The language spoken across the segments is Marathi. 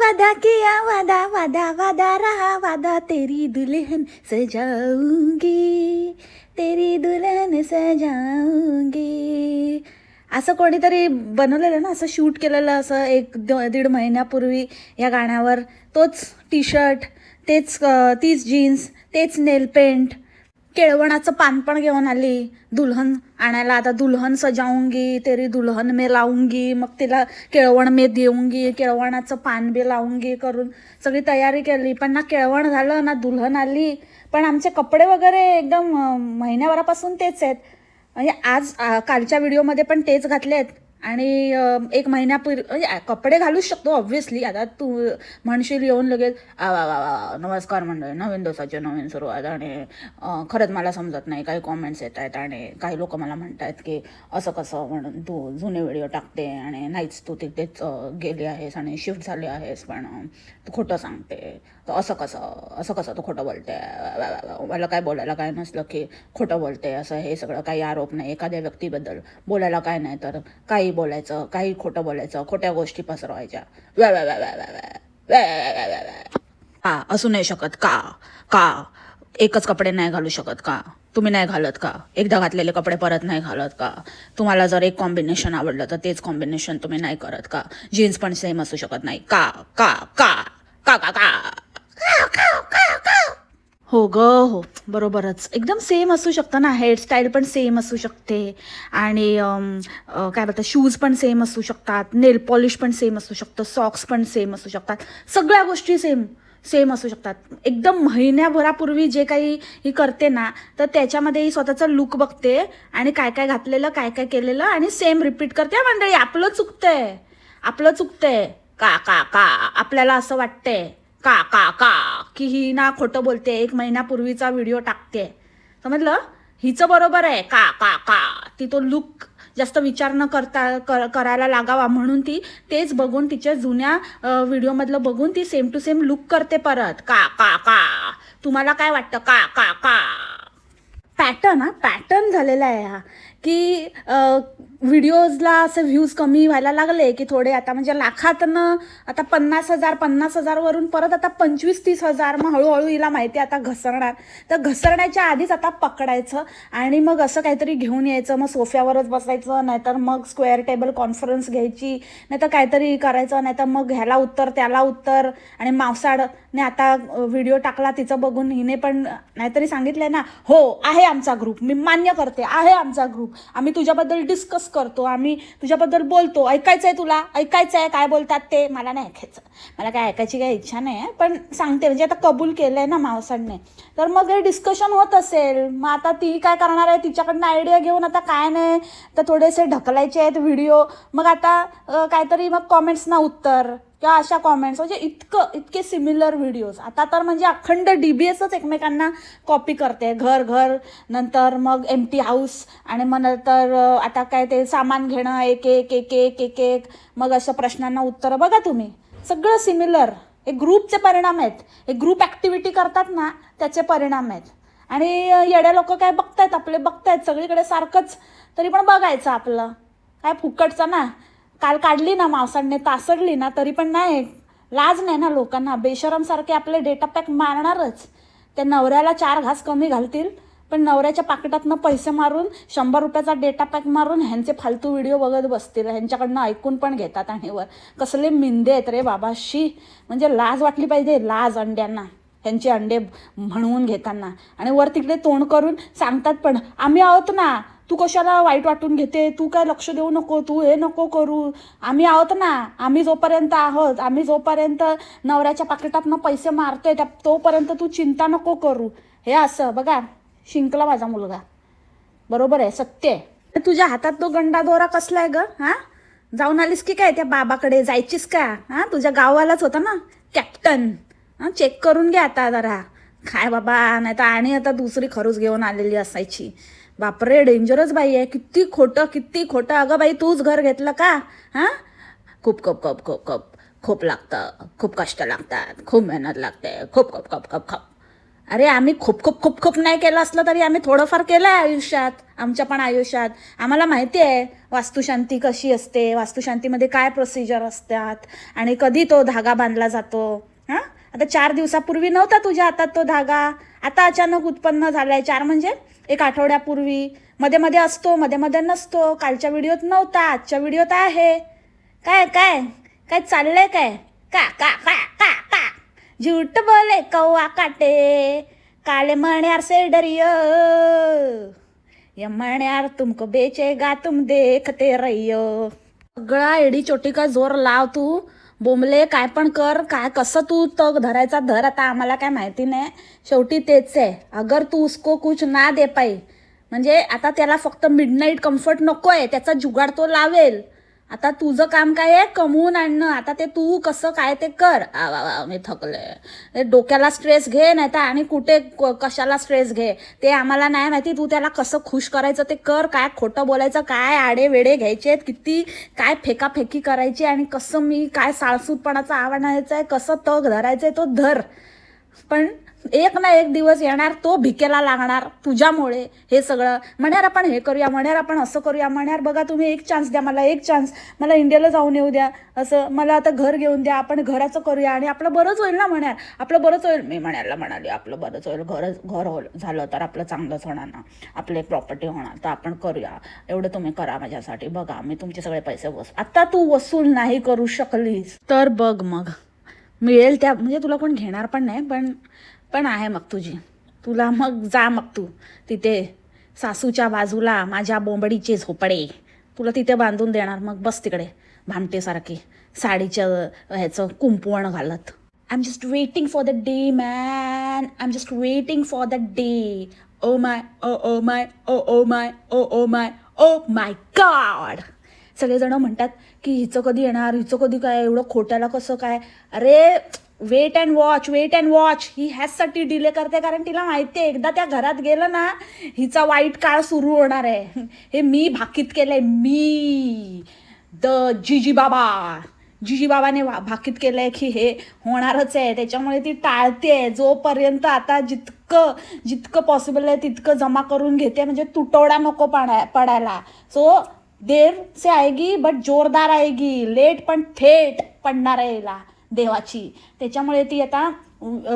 वादा किया वादा वादा वादा रहा वादा तेरी दुल्हन सजाऊंगी तेरी दुल्हन सजाऊंगी असं कोणीतरी बनवलेलं ना, असं शूट केलेलं असं 1-1.5 महिन्यापूर्वी या गाण्यावर. तोच टी शर्ट, तीच जीन्स, तेच नेल पेंट, केळवणाचं पान पण घेऊन आली दुल्हन आणायला. आता दुल्हन सजाऊंगी तेरी दुल्हन में लावूंगी, मग तिला केळवण में देऊंगी, केळवणाचं पान बी लावूंगी करून सगळी तयारी केली. पण ना केळवण झालं ना दुल्हन आली. पण आमचे कपडे वगैरे एकदम महिन्याभरापासून तेच आहेत. म्हणजे कालच्या व्हिडिओमध्ये पण तेच घातलेत आणि 1 महिन्यापूर्वी म्हणजे कपडे घालूच शकतो ऑब्व्हियसली. आता तू म्हणशील येऊन लगेच नमस्कार मंडळी, नवीन दिवसाची नवीन सुरुवात आणि खरंच मला समजत नाही, काही कॉमेंट्स येत आहेत आणि काही लोक मला म्हणत आहेत की असं कसं म्हणून तू जुने व्हिडिओ टाकते आणि नाहीच तू तिकडेच गेली आहेस आणि शिफ्ट झाली आहेस, पण तू खोटं सांगते, तर असं कसं तू खोटं बोलते. मला काय बोलायला काय नसलं की खोटं बोलते असं, हे सगळं काही आरोप नाही. एखाद्या व्यक्तीबद्दल बोलायला काय नाही, तर काही बोलायचं, काही खोटं बोलायचं, खोट्या गोष्टी पसरवायच्या. का असू नाही शकत का एकच कपडे नाही घालू शकत का तुम्ही? नाही घालत का? एकदा घातलेले कपडे परत नाही घालत का? तुम्हाला जर एक कॉम्बिनेशन आवडलं तर तेच कॉम्बिनेशन तुम्ही नाही करत का? जीन्स पण सेम असू शकत नाही का? का का का का का हो ग हो, बरोबरच. एकदम सेम असू शकतं ना, हेअरस्टाईल पण सेम असू शकते आणि काय बोलतात शूज पण सेम असू शकतात, नेल पॉलिश पण सेम असू शकतं, सॉक्स पण सेम असू शकतात, सगळ्या गोष्टी सेम असू शकतात. एकदम महिन्याभरापूर्वी जे काही ही करते ना, तर त्याच्यामध्ये ही स्वतःचा लुक बघते आणि काय काय घातलेलं, काय काय केलेलं आणि सेम रिपीट करते. मंडळी आपलं चुकतंय का आपल्याला असं वाटतंय का की ही ना खोटं बोलते, 1 महिन्यापूर्वीचा व्हिडिओ टाकते. समजलं? हिचं बरोबर आहे का ती तो लुक जास्त विचार न करता करायला लागावा म्हणून ती तेच बघून, तिच्या जुन्या व्हिडिओमधलं बघून ती सेम टू सेम लुक करते परत. का तुम्हाला काय वाटतं का पॅटर्न झालेला आहे हा, की व्हिडिओजला असे व्ह्यूज कमी व्हायला लागले की थोडे आता म्हणजे लाखातनं आता 50,000 वरून परत आता 25-30,000, मग हळूहळू हिला माहिती आता घसरणार. तर घसरण्याच्या आधीच आता पकडायचं आणि मग असं काहीतरी घेऊन यायचं, मग सोफ्यावरच बसायचं, नाहीतर मग स्क्वेअर टेबल कॉन्फरन्स घ्यायची, नाहीतर काहीतरी करायचं, नाहीतर मग ह्याला उत्तर त्याला उत्तर. आणि मावसाडने आता व्हिडिओ टाकला तिचं बघून हिने पण नाहीतरी सांगितलंय ना, हो आहे आमचा ग्रुप, मी मान्य करते आहे आमचा ग्रुप, आम्ही तुझ्याबद्दल डिस्कस करतो, आम्ही तुझ्याबद्दल बोलतो, ऐकायचंय तुला, ऐकायचंय काय बोलतात ते? मला नाही ऐकायचं, मला काय ऐकायची काही इच्छा नाही आहे, पण सांगते म्हणजे आता कबूल केलंय ना मावसाडने, तर मग हे डिस्कशन होत असेल. मग आता ती काय करणार आहे, तिच्याकडनं आयडिया घेऊन आता काय नाही तर थोडेसे ढकलायचे आहेत व्हिडिओ, मग आता काहीतरी मग कॉमेंट्सना उत्तर किंवा अशा कॉमेंट्स, म्हणजे इतके सिमिलर व्हिडिओज. आता तर म्हणजे अखंड DBSच एकमेकांना कॉपी करते, घर नंतर मग एम्प्टी हाऊस आणि मग नंतर आता काय ते सामान घेणं एक मग अशा प्रश्नांना उत्तरं. बघा तुम्ही, सगळं सिमिलर. हे ग्रुपचे परिणाम आहेत, हे ग्रुप ॲक्टिव्हिटी करतात ना त्याचे परिणाम आहेत. आणि येड्या लोक काय बघतायत सगळीकडे सारखंच, तरी पण बघायचं आपलं काय फुकटचं ना. काल काढली ना मावसाडने, तासडली ना, तरी पण नाही, लाज नाही ना लोकांना. बेशरमसारखे आपले डेटा पॅक मारणारच. त्या नवऱ्याला 4 घास कमी घालतील, पण नवऱ्याच्या पाकिटातनं पैसे मारून 100 रुपयाचा डेटा पॅक मारून ह्यांचे फालतू व्हिडिओ बघत बसतील, ह्यांच्याकडनं ऐकून पण घेतात. आणि वर कसले मिंदे आहेत रे बाबाशी, म्हणजे लाज वाटली पाहिजे, लाज अंड्यांना, ह्यांचे अंडे म्हणून घेताना. आणि वर तिकडे तोंड करून सांगतात पण, आम्ही आहोत ना, तू कशाला वाईट वाटून घेते, तू काय लक्ष देऊ नको, तू हे नको करू, आम्ही आहोत ना, आम्ही जोपर्यंत आहोत, आम्ही जोपर्यंत नवऱ्याच्या पाकिटातनं पैसे मारतोय तोपर्यंत तू चिंता नको करू. हे असं बघा, शिंकला माझा मुलगा. बरोबर आहे, सत्य आहे. तुझ्या हातात तो गंडा दोरा कसला आहे ग? हा, जाऊन आलीस की काय त्या बाबाकडे? जायचीस का? हा, तुझ्या गावालाच होता ना कॅप्टन. हां, चेक करून घ्या आता जरा काय बाबा, नाही तर आणि आता दुसरी खरूच घेऊन आलेली असायची. बापरे, डेंजरस बाई आहे. किती खोटं. अगं बाई, तूच घर घेतलं का? हां, खूप लागतं, खूप कष्ट लागतात, खूप मेहनत लागते, खूप अरे आम्ही खूप खूप खूप खूप नाही केलं असलं तरी आम्ही थोडंफार केलं आहे आयुष्यात, आमच्या पण आयुष्यात. आम्हाला माहिती आहे वास्तुशांती कशी असते, वास्तुशांतीमध्ये काय प्रोसिजर असतात आणि कधी तो धागा बांधला जातो. हां, आता 4 दिवसापूर्वी नव्हता तुझ्या हातात तो धागा, आता अचानक उत्पन्न झालाय. 4 म्हणजे 1 आठवड्यापूर्वी. मध्ये मध्ये असतो, मध्ये मध्ये नसतो. कालच्या व्हिडिओत नव्हता, आजच्या व्हिडिओत आहे. काय काय काय चाललंय काय? का का का का का झूठ बोले कौवा काटे, काले मण्यार से डरियो, ये मण्यार तुमको बेचेगा तुम देखते रहियो. सगळा एडी चोटी का जोर लाव तू, बोंबले काय पण कर, काय कसं तू तग धरायचा धर, आता आम्हाला काय माहिती नाही. शेवटी तेच आहे. अगर तू उसको कुछ ना दे पाई, म्हणजे आता त्याला फक्त मिडनाईट कम्फर्ट नको आहे, त्याचा जुगाड तो लावेल. आता तुझं काम काय आहे, कमवून आणणं. आता ते तू कसं काय ते कर. मी थकले. डोक्याला स्ट्रेस घे, नाही तर आणि कुठे कशाला स्ट्रेस घे ते आम्हाला नाही माहिती. तू त्याला कसं खुश करायचं ते कर. काय खोटं बोलायचं, काय आडे वेडे घ्यायचे, किती काय फेकाफेकी करायची आणि कसं मी काय साळसूतपणाचा आवाजायचं आहे, कसं तग धरायचं आहे तो धर. पण एक ना एक दिवस येणार, तो भिकेला लागणार तुझ्यामुळे. हे सगळं म्हणणार आपण हे करूया, म्हणणार आपण असं करूया, म्हणणार बघा तुम्ही एक चान्स द्या मला, एक चान्स, मला इंडियाला जाऊन येऊ द्या, असं मला आता घर घेऊन द्या, आपण घराचं करूया आणि आपलं बरंच होईल ना. म्हणणार आपलं बरंच होईल. मी म्हणायला म्हणाली आपलं बरंच होईल, घर झालं तर आपलं चांगलंच होणार ना, आपले प्रॉपर्टी होणार, तर आपण करूया. एवढं तुम्ही करा माझ्यासाठी, बघा मी तुमचे सगळे पैसे आता तू वसूल नाही करू शकलीस तर बघ मग मिळेल त्या, म्हणजे तुला कोण घेणार पण नाही. पण आहे मग तुला मग जा मग तू तिथे सासूच्या बाजूला माझ्या बोंबडीचे झोपडे तुला तिथे बांधून देणार. मग बस तिकडे भामटेसारखी साडीचं ह्याचं कुंपवण घालत. I am just waiting for the day man, I am just waiting for the day. Oh my oh oh my oh oh my oh oh my oh my God. सगळेजण म्हणतात की हिचं कधी येणार, हिचं कधी काय, एवढं खोट्याला कसं काय. अरे वेट अँड वॉच. ही ह्याचसाठी डिले करते कारण तिला माहिती आहे एकदा त्या घरात गेलं ना हिचा वाईट काळ सुरू होणार आहे. हे मी भाकीत केलंय, मी द जिजी बाबाने भाकीत केलंय की हे होणारच आहे. त्याच्यामुळे ती टाळते जोपर्यंत आता जितकं पॉसिबल आहे तितकं जमा करून घेते, म्हणजे तुटवडा नको पडायला. सो देर से आएगी बट जोरदार आएगी, लेट पण थेट पडणार आहे हिला देवाची. त्याच्यामुळे ती आता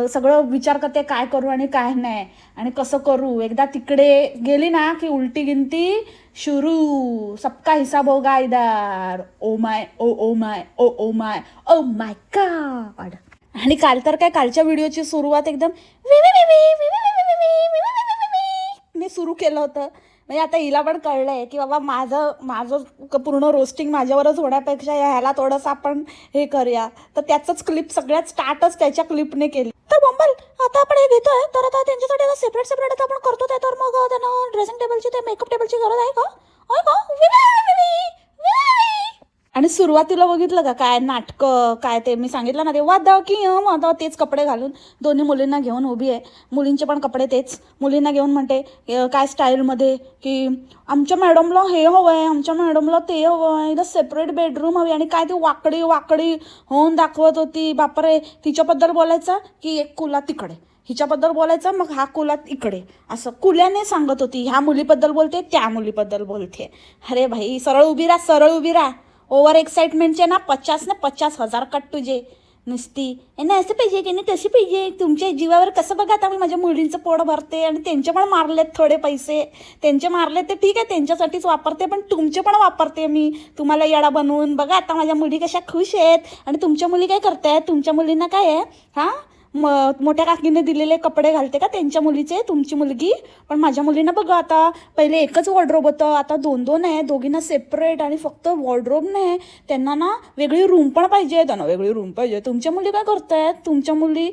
सगळं विचार करते काय करू आणि काय नाही आणि कसं करू. एकदा तिकडे गेली ना की उलटी गिनती शुरू, सबका हिसाब होगा इधर. Oh my oh oh my oh oh my oh my God. आणि काल तर काय, कालच्या व्हिडिओची सुरुवात एकदम मी सुरू केलं होतं. म्हणजे आता हिला पण कळलंय की बाबा माझं पूर्ण रोस्टिंग माझ्यावरच होण्यापेक्षा ह्याला थोडंसं आपण हे करूया. तर त्याचंच क्लिप सगळ्यात स्टार्टच त्याच्या क्लिपने केली. तर बंबल आता आपण हे घेतोय तर आता त्यांच्यासाठी आता सेपरेट आता आपण करतो ते, तर मग त्यांना ड्रेसिंग टेबलची ते मेकअप टेबलची गरज आहे का? आणि सुरुवातीला बघितलं का काय नाटकं काय ते मी सांगितलं ना ते वादा की आता तेच कपडे घालून दोन्ही मुलींना घेऊन उभी आहे. मुलींचे पण कपडे तेच, मुलींना घेऊन म्हणते काय स्टाईलमध्ये की आमच्या मॅडमला हे हवं आहे, आमच्या मॅडमला ते हवं आहे, इथं सेपरेट बेडरूम हवी. आणि काय ती वाकडी होऊन दाखवत होती. बापरे, तिच्याबद्दल बोलायचं की एक कुला तिकडे, हिच्याबद्दल बोलायचं मग हा कुलात इकडे, असं कुल्याने सांगत होती. ह्या मुलीबद्दल बोलते, त्या मुलीबद्दल बोलते. अरे भाई सरळ उभी राहा. ओव्हर एक्साइटमेंटचे ना 50,000 कट तुझे नुसती ना असं पाहिजे की नाही तशी पाहिजे. तुमच्या जीवावर कसं बघा, आता मी माझ्या मुलींचं पोट भरते आणि त्यांचे पण मारलेत थोडे पैसे, त्यांचे मारले ते ठीक आहे, त्यांच्यासाठीच वापरते, पण तुमचे पण वापरते मी तुम्हाला येडा बनवून. बघा आता माझ्या मुली कशा खुश आहेत आणि तुमच्या मुली काय करतायत, तुमच्या मुलींना काय आहे हां मोठ्या काकीने दिलेले कपडे घालते का त्यांच्या मुलीचे तुमची मुलगी. पण माझ्या मुलींना बघा आता पहिले एकच वॉर्डरोब होतं, आता 2-2 आहे, दोघींना सेपरेट. आणि फक्त वॉर्डरोब नाही, त्यांना ना वेगळी रूम पण पाहिजे, तुमच्या मुली काय करतायत, तुमच्या मुली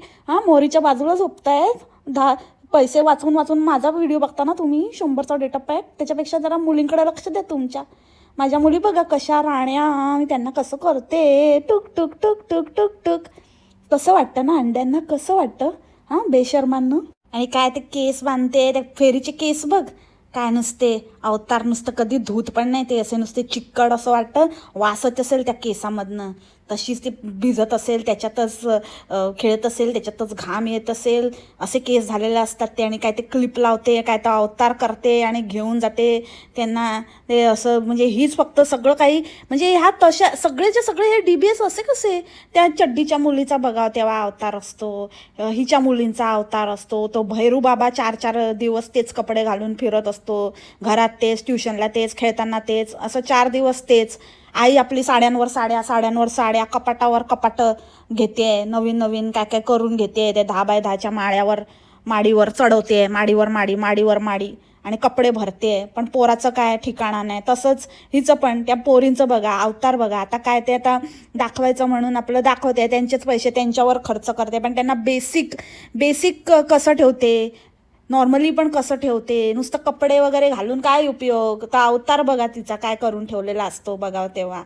मोरीच्या बाजूला झोपतायत. पैसे वाचून माझा व्हिडिओ बघता ना तुम्ही 100चा डेटा पॅक, त्याच्यापेक्षा जरा मुलींकडे लक्ष द्या तुमच्या. माझ्या मुली बघा कशा राण्या, मी त्यांना कसं करते टुक टुक टुक टुक टुक टुक. कसं वाटतं ना अंड्यांना, कसं वाटतं बेशर्मांना. आणि काय ते केस बांधते, त्या फेरीचे केस बघ काय नुसते अवतार, नुसतं कधी धूत पण नाही ते, असे नुसते चिक्कड असं वाटतं, वासच असेल त्या केसामधनं. तशीच ती भिजत असेल, त्याच्यातच खेळत असेल, त्याच्यातच घाम येत असेल, असे केस झालेले असतात ते. आणि काय ते क्लिप लावते, काय तो अवतार करते आणि घेऊन जाते त्यांना. ते असं म्हणजे हीच फक्त सगळं काही म्हणजे ह्या तशा सगळेचे सगळे हे DBS असे कसे. त्या चड्डीच्या मुलीचा बघाव तेव्हा अवतार असतो, हिच्या मुलींचा अवतार असतो, तो भैरू बाबा 4-4 दिवस तेच कपडे घालून फिरत असतो, घरात तेच, ट्युशनला तेच, खेळताना तेच, असं 4 दिवस तेच. आई आपली साड्यांवर साड्या, साड्यांवर साड्या, कपाटावर कपाट घेते, नवीन नवीन काय काय करून घेते, ते 10x10च्या माडीवर चढवते, माडीवर माडी, माडीवर माडी, आणि कपडे भरते. पण पोराचं काय ठिकाणा नाही. तसंच हिचं पण, त्या पोरींचं बघा अवतार बघा. आता काय ते आता दाखवायचं म्हणून आपलं दाखवते, त्यांचेच पैसे त्यांच्यावर खर्च करते, पण त्यांना बेसिक कसं ठेवते, नॉर्मली पण कसं ठेवते. नुसतं कपडे वगैरे घालून काय उपयोग. तर अवतार बघा तिचा काय करून ठेवलेला असतो बघा तेव्हा.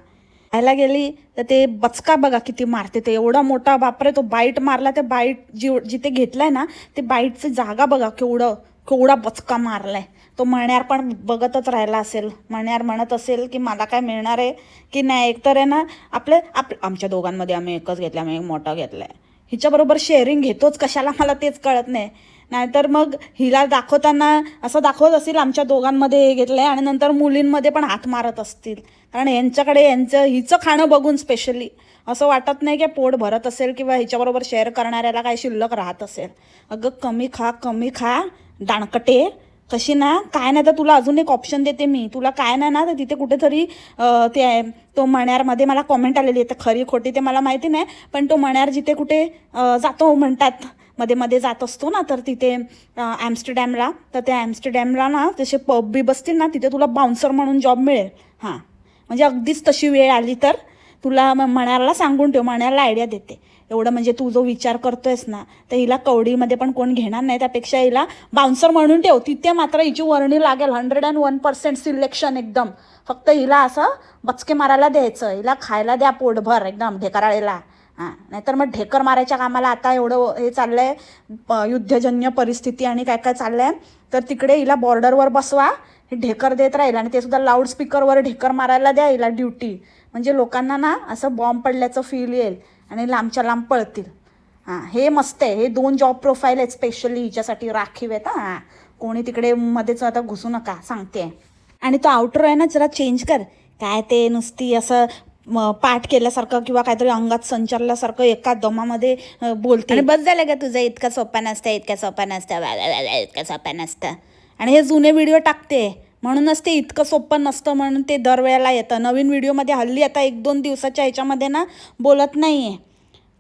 खायला गेली तर ते बचका बघा किती मारते. ते एवढा मोठा बापरे, तो बाईट मारला. ते बाईट जिथे घेतलाय ना, ते बाईटची जागा बघा केवढा बचका मारलाय. तो मण्यार पण बघतच राहिला असेल. मण्यार म्हणत असेल की मला काय मिळणार आहे की नाही. एकतर आहे ना आमच्या दोघांमध्ये आम्ही एकच घेतला, आम्ही एक मोठा घेतलाय. हिच्याबरोबर शेअरिंग घेतोच कशाला मला तेच कळत नाही. नाहीतर मग हिला दाखवताना असं दाखवत असतील आमच्या दोघांमध्ये हे घेतलं आहे, आणि नंतर मुलींमध्ये पण हात मारत असतील. कारण यांच्याकडे हिचं खाणं बघून स्पेशली असं वाटत नाही की पोट भरत असेल किंवा हिच्याबरोबर शेअर करणाऱ्याला काय शिल्लक राहत असेल. अगं कमी खा दाणकटे. कशी ना काय नाही तर तुला अजून एक ऑप्शन देते मी. तुला काय नाही ना तर तिथे कुठेतरी ते तो मण्यारमध्ये मला कॉमेंट आलेली आहे, तर खरी खोटी ते मला माहिती नाही, पण तो मण्यार जिथे कुठे जातो म्हणतात, मध्ये जात असतो ना, तर तिथे ॲम्स्टरडॅमला, तर त्या ॲम्स्टरडॅमला ना तसे पब बी बसतील ना, तिथे तुला बाउन्सर म्हणून जॉब मिळेल. हां, म्हणजे अगदीच तशी वेळ आली तर तुला मण्याला सांगून ठेव, मण्याला आयडिया देते. एवढं म्हणजे तू जो विचार करतोयस ना, तर हिला कवडीमध्ये पण कोण घेणार नाही, त्यापेक्षा हिला बाउन्सर म्हणून ठेव. तिथे मात्र हिची वर्णी लागेल 101% सिलेक्शन एकदम. फक्त हिला असं बचके मारायला द्यायचं, हिला खायला द्या पोटभर एकदम ढेकराळेला. हां, नाहीतर मग ढेकर मारायच्या कामाला आता एवढं हे चाललं आहे, युद्धजन्य परिस्थिती आणि काय काय चाललं आहे, तर तिकडे हिला बॉर्डरवर बसवा, हे ढेकर देत राहील. आणि ते सुद्धा लाऊडस्पीकरवर ढेकर मारायला द्या हिला ड्युटी. म्हणजे लोकांना ना असं बॉम्ब पडल्याचं फील येईल आणि लांबच्या लांब पळतील. हां, हे मस्त आहे. हे 2 जॉब प्रोफाईल आहेत स्पेशली हिच्यासाठी राखीव आहेत. हां, कोणी तिकडे मध्येच आता घुसू नका सांगते. आणि तो आउटरो आहे ना जरा चेंज कर. काय ते नुसती असं पाठ केल्यासारखं किंवा काहीतरी अंगात संचारल्यासारखं एका दमामध्ये बोलते. आणि बस झालं का तुझं, इतका सोपा नसतं, इतका सोपा नसतं. आणि हे जुने व्हिडिओ टाकते म्हणूनच ते इतकं सोपं नसतं म्हणून ते दरवेळेला येतं. नवीन व्हिडिओमध्ये हल्ली आता 1-2 दिवसाच्या ह्याच्यामध्ये ना बोलत नाही आहे.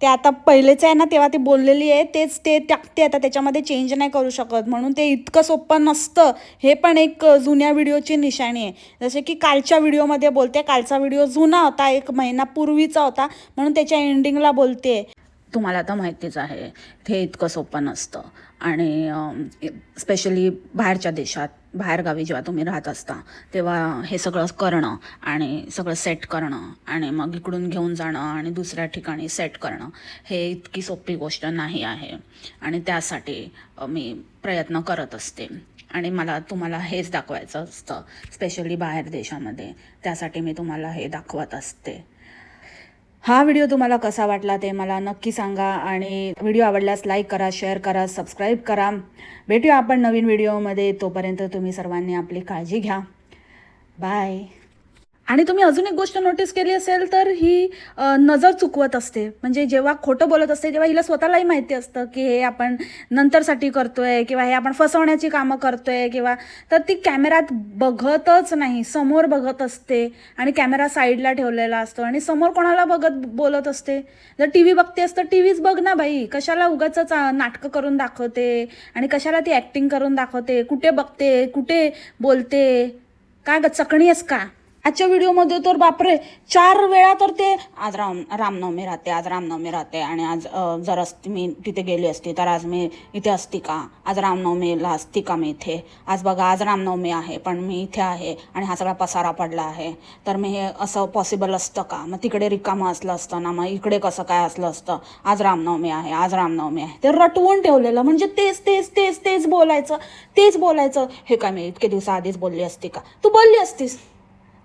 ते आता पहिलेच आहे ना तेव्हा ती बोललेली आहे तेच ते टाकते आता, त्याच्यामध्ये चेंज नाही करू शकत. म्हणून ते इतकं सोपं नसतं. हे पण एक जुन्या व्हिडिओची निशाणी आहे. जसे की कालच्या व्हिडिओमध्ये बोलते, कालचा व्हिडिओ जुना होता, 1 महिनापूर्वीचा होता, म्हणून त्याच्या एंडिंगला बोलते तुम्हाला आता माहितीच आहे हे इतकं सोपं नसतं. आणि स्पेशली बाहेरच्या देशात, बाहेरगावी जेव्हा तुम्ही राहत असता तेव्हा हे सगळं करणं आणि सगळं सेट करणं आणि मग इकडून घेऊन जाणं आणि दुसऱ्या ठिकाणी सेट करणं हे इतकी सोपी गोष्ट नाही आहे. आणि त्यासाठी मी प्रयत्न करत असते आणि मला तुम्हाला हेच दाखवायचं असतं, स्पेशली बाहेर देशामध्ये. त्यासाठी मी तुम्हाला हे दाखवत असते. हा व्हिडिओ तुम्हाला कसा वाटला ते मला नक्की सांगा. आणि व्हिडिओ आवडल्यास लाईक करा, शेअर करा, सबस्क्राईब करा. भेटूया आपण नवीन व्हिडिओमध्ये. तोपर्यंत तुम्ही सर्वांनी आपली काळजी घ्या. बाय. आणि तुम्ही अजून एक गोष्ट नोटीस केली असेल तर ही नजर चुकवत असते. म्हणजे जेव्हा खोटं बोलत असते तेव्हा हिला स्वतःलाही माहिती असतं की हे आपण नंतरसाठी करतोय किंवा हे आपण फसवण्याची कामं करतोय किंवा, तर ती कॅमेऱ्यात बघतच नाही, समोर बघत असते आणि कॅमेरा साईडला ठेवलेला असतो आणि समोर कोणाला बघत बोलत असते. जर टी व्ही बघतेस तर टी व्हीच बघ ना बाई, कशाला उगाचच नाटकं करून दाखवते आणि कशाला ती ॲक्टिंग करून दाखवते. कुठे बघते, कुठे बोलते, काय ग चकणी आहेस का? आजच्या व्हिडिओमध्ये तर बापरे 4 वेळा तर ते आज रामनवमी राहते आणि आज जर मी तिथे गेली असती तर आज मी इथे असती का, आज रामनवमीला असती का मी इथे, आज बघा आज रामनवमी आहे पण मी इथे आहे आणि हा सगळा पसारा पडला आहे, तर मी हे असं पॉसिबल असतं का, मग तिकडे रिकामं असलं असतं ना, मग इकडे कसं काय असलं असतं, आज रामनवमी आहे. ते रटवून ठेवलेलं, म्हणजे तेच बोलायचं. हे काय मी इतके दिवस आधीच बोलली असती का? तू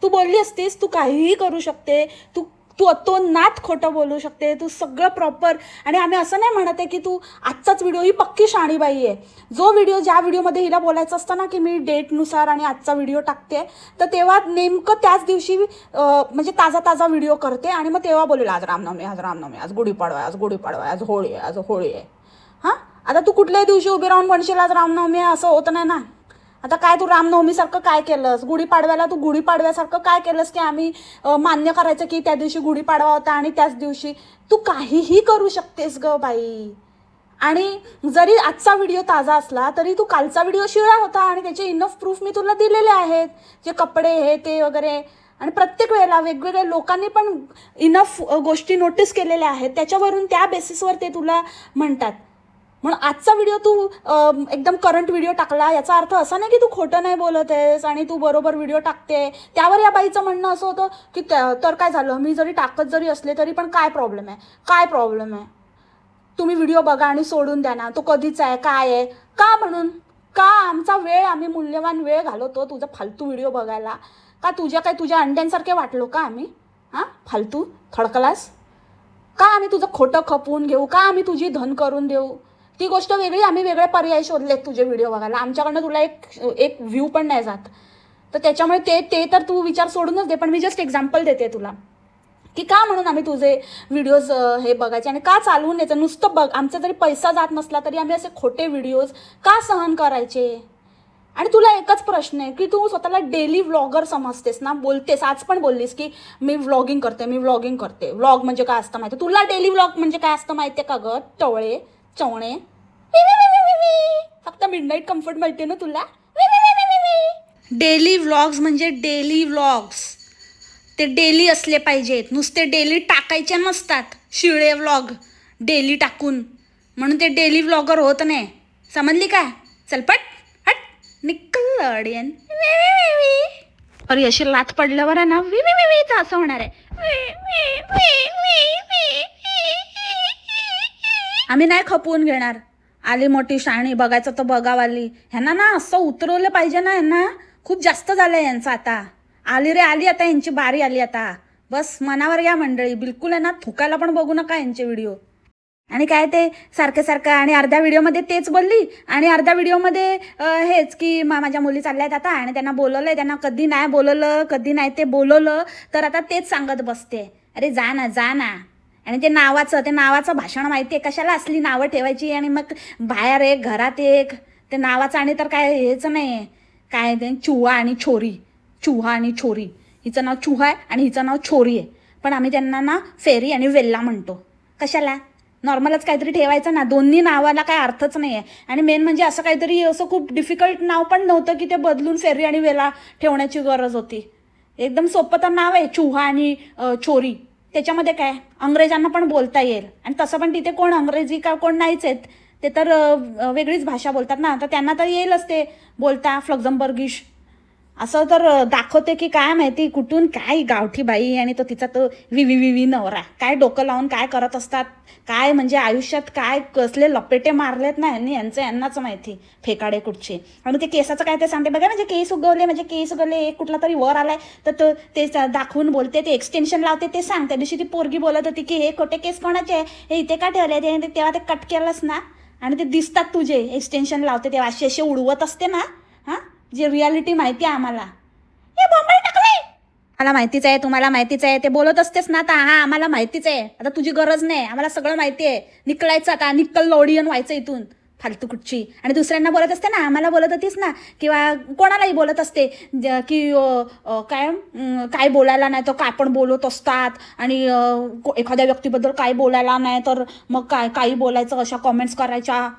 बोलली असतीस, तू काहीही करू शकते. तू तू अतोनात खोटं बोलू शकते, तू सगळं प्रॉपर. आणि आम्ही असं नाही म्हणत आहे की तू आजचाच व्हिडिओ, ही पक्की शाणीबाई आहे. जो व्हिडिओ, ज्या व्हिडिओमध्ये हिला बोलायचं असतं ना की मी डेटनुसार आणि आजचा व्हिडिओ टाकते, तर तेव्हा नेमकं त्याच दिवशी म्हणजे ताजा व्हिडिओ करते आणि मग तेव्हा बोलेल आज रामनवमी, आज रामनवमी, आज गुढीपाडवा, आज गुढीपाडवा, आज होळी आहे, आज होळी आहे. हां, आता तू कुठल्याही दिवशी उभी राहून म्हणशील आज रामनवमी आहे, असं होत नाही ना. आता काय तू रामनवमीसारखं काय केलंस? गुढीपाडव्याला तू गुढीपाडव्यासारखं काय केलंस की आम्ही मान्य करायचं की त्या दिवशी गुढीपाडवा होता आणि त्याच दिवशी तू काहीही करू शकतेस ग बाई. आणि जरी आजचा व्हिडिओ ताजा असला तरी तू कालचा व्हिडिओ शिळा होता आणि त्याचे इनफ प्रूफ मी तुला दिलेले आहेत, जे कपडे हे ते वगैरे. आणि प्रत्येक वेळेला वेगवेगळ्या लोकांनी पण इनफ गोष्टी नोटीस केलेल्या आहेत, त्याच्यावरून त्या बेसिसवर ते तुला म्हणतात. म्हणून आजचा व्हिडिओ तू एकदम करंट व्हिडिओ टाकला याचा अर्थ असा नाही की तू खोटं नाही बोलत आहेस आणि तू बरोबर व्हिडिओ टाकते. त्यावर या बाईचं म्हणणं असं होतं की तर काय झालं, मी जरी टाकत जरी असले तरी पण काय प्रॉब्लेम आहे, काय प्रॉब्लेम आहे, तुम्ही व्हिडिओ बघा आणि सोडून द्या ना, तो कधीच आहे, काय आहे, का म्हणून, का आमचा वेळ, आम्ही मूल्यवान वेळ घालवतो तुझा फालतू व्हिडिओ बघायला, का तुझ्या अंड्यांसारखे वाटलो का आम्ही? हां, फालतू थडकलास का? आम्ही तुझं खोटं खपवून घेऊ का? आम्ही तुझी धन करून देऊ? ती गोष्ट वेगळी. आम्ही वेगळे पर्याय शोधलेत तुझे व्हिडिओ बघायला, आमच्याकडनं तुला एक व्ह्यू पण नाही जात. तर त्याच्यामुळे ते तर तू विचार सोडूनच दे. पण मी जस्ट एक्झाम्पल देते तुला की का म्हणून आम्ही तुझे व्हिडिओज हे बघायचे आणि का चालवून द्यायचं. नुसतं बघ, आमचा जरी पैसा जात नसला तरी आम्ही असे खोटे व्हिडिओज का सहन करायचे. आणि तुला एकच प्रश्न आहे की तू स्वतःला डेली व्लॉगर समजतेस ना, बोलतेस, आज पण बोललीस की मी व्लॉगिंग करते, मी व्लॉगिंग करते. व्लॉग म्हणजे काय असतं माहिती? तुला डेली व्लॉग म्हणजे काय असतं माहिती आहे का ग? टवळे चवणे, फक्त मिडनाईट कम्फर्ट माहिती आहे ना तुला? डेली व्लॉग्स म्हणजे डेली व्लॉग्स ते डेली असले पाहिजेत, नुसते डेली टाकायचे नसतात. शिळे व्लॉग डेली टाकून म्हणून ते डेली व्लॉगर होत नाही, समजली का? चलपट हट निकल अडियन. अरे अशी लाथ पडल्यावर आहे ना वी असं होणार आहे. आम्ही नाही खपवून घेणार. आली मोठी शाणी, बघायचं तर बघावाली. ह्यांना ना असं उतरवलं पाहिजे ना, ह्यांना खूप जास्त झालं यांचं आता. आली रे आली, आता यांची बारी आली आता. बस मनावर घ्या मंडळी, बिलकुल आहे ना थुकायला पण बघू नका यांचे व्हिडिओ. आणि काय ते सारखं आणि अर्ध्या व्हिडिओमध्ये तेच बोलली आणि अर्ध्या व्हिडिओमध्ये हेच की माझ्या मुली चालल्यात आता आणि त्यांना बोलवलंय, त्यांना कधी नाही बोलवलं, कधी नाही ते बोलवलं तर आता तेच सांगत बसते. अरे जा ना. आणि ते नावाचं भाषण माहिती आहे, कशाला असली नावं ठेवायची आणि मग बाहेर एक घरात एक. ते नावाचं आणि तर काय हेच नाही आहे काय ते चुहा आणि छोरी. हिचं नाव चुहा आहे आणि हिचं नाव छोरी आहे, पण आम्ही त्यांना ना फेरी आणि वेल्ला म्हणतो. कशाला? नॉर्मलच काहीतरी ठेवायचं ना, दोन्ही नावाला काय अर्थच नाही आहे. आणि मेन म्हणजे असं काहीतरी असं खूप डिफिकल्ट नाव पण नव्हतं की ते बदलून फेरी आणि वेला ठेवण्याची गरज होती. एकदम सोपं तर नाव आहे, चुहा आणि छोरी. त्याच्यामध्ये काय अंग्रेजांना पण बोलता येईल. आणि तसं पण तिथे कोण अंग्रेजी का कोण नाहीच आहेत, ते तर वेगळीच भाषा बोलतात ना, तर त्यांना तर येईलच ते बोलता फ्लक्झमबर्गिश. असं तर दाखवते की काय माहिती कुठून काय गावठी बाई आणि तो तिचा तो विवी नवरा काय डोकं लावून काय करत असतात, काय म्हणजे आयुष्यात काय कसले लपेटे मारलेत ना यांनाच माहिती, फेकाडे कुठचे. आणि ते केसाचं काय ते सांगते बघा, म्हणजे केस उगवले एक कुठला तरी वर आलाय तर तो ते दाखवून बोलते, ते एक्सटेन्शन लावते, ते सांगते. दिवशी ती पोरगी बोलत होती की हे खोटे केस कोणाचे आहे, हे इथे का ठेवले, तेव्हा ते कट केलंस ना आणि ते दिसतात तुझे, एक्सटेन्शन लावते तेव्हा असे उडवत असते ना. हां, जे रियालिटी माहिती आहे आम्हाला. हे बॉम्बल टाकले, मला माहितीच आहे, तुम्हाला माहितीच आहे, ते बोलत असतेस ना आता. हां, आम्हाला माहितीच आहे, आता तुझी गरज नाही, आम्हाला सगळं माहिती आहे. निकलायचं आता, निकल लोडियन व्हायचं इथून फालतू कुठची. आणि दुसऱ्यांना बोलत असते ना, आम्हाला बोलत होतीस ना, किंवा कोणालाही बोलत असते की काय बोलायला नाही तर काय आपण बोलत असतात आणि एखाद्या व्यक्तीबद्दल काय बोलायला नाही तर मग काही बोलायचं, अशा कॉमेंट्स करायच्या.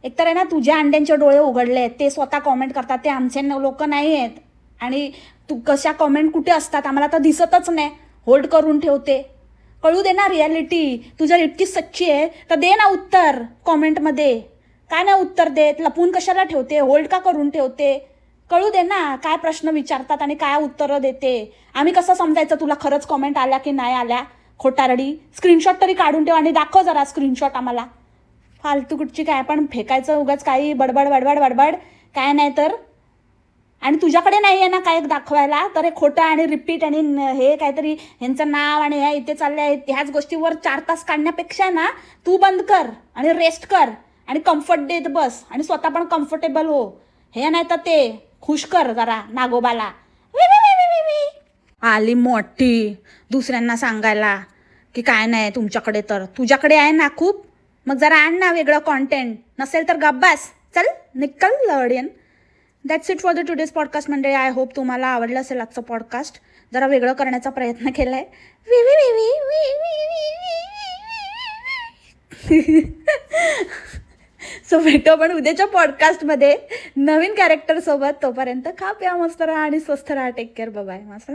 एकतर आहे ना तुझ्या अंड्यांचे डोळे उघडले आहेत, ते स्वतः कॉमेंट करतात, ते आमचे लोक नाही आहेत. आणि तू कशा कॉमेंट कुठे असतात आम्हाला तर दिसतच नाही, होल्ड करून ठेवते. कळू दे ना रियालिटी, तू जर इतकी सच्ची आहे तर दे ना उत्तर कॉमेंटमध्ये. काय नाही उत्तर देत, लपून कशाला ठेवते, होल्ड का करून ठेवते? कळू दे ना काय प्रश्न विचारतात आणि काय उत्तरं देते. आम्ही कसं समजायचं तुला खरंच कॉमेंट आल्या की नाही आल्या? खोटारडी स्क्रीनशॉट तरी काढून ठेव आणि दाखव जरा स्क्रीनशॉट आम्हाला. फालतू कुठची काय पण फेकायचं उगाच काही बडबड काय नाही तर. आणि तुझ्याकडे नाही आहे ना काय दाखवायला, तर हे खोटं आणि रिपीट आणि हे काहीतरी ह्यांचं नाव आणि ह्या इथे चालले आहेत ह्याच गोष्टीवर 4 तास काढण्यापेक्षा ना तू बंद कर आणि रेस्ट कर आणि कम्फर्ट देत बस आणि स्वतः पण कम्फर्टेबल हो. हे नाही तर ते खुश कर जरा नागोबाला. वी वी वी वी वी वी. आली मोठी दुसऱ्यांना सांगायला की काय नाही तुमच्याकडे, तर तुझ्याकडे आहे ना खूप. मग जरा आण ना वेगळं कॉन्टेंट, नसेल तर गब्बास चल निकल लवडियन. That's it for the today's podcast मंडळी. आय होप तुम्हाला आवडलं असेल आजचं पॉडकास्ट. जरा वेगळं करण्याचा प्रयत्न केला आहे. वी वी वी वी वी वी. सो भेटू पण उद्याच्या पॉडकास्टमध्ये नवीन कॅरेक्टरसोबत. तोपर्यंत खा प्या मस्त राहा आणि स्वस्थ राहा. Take care. बाय. मस्त.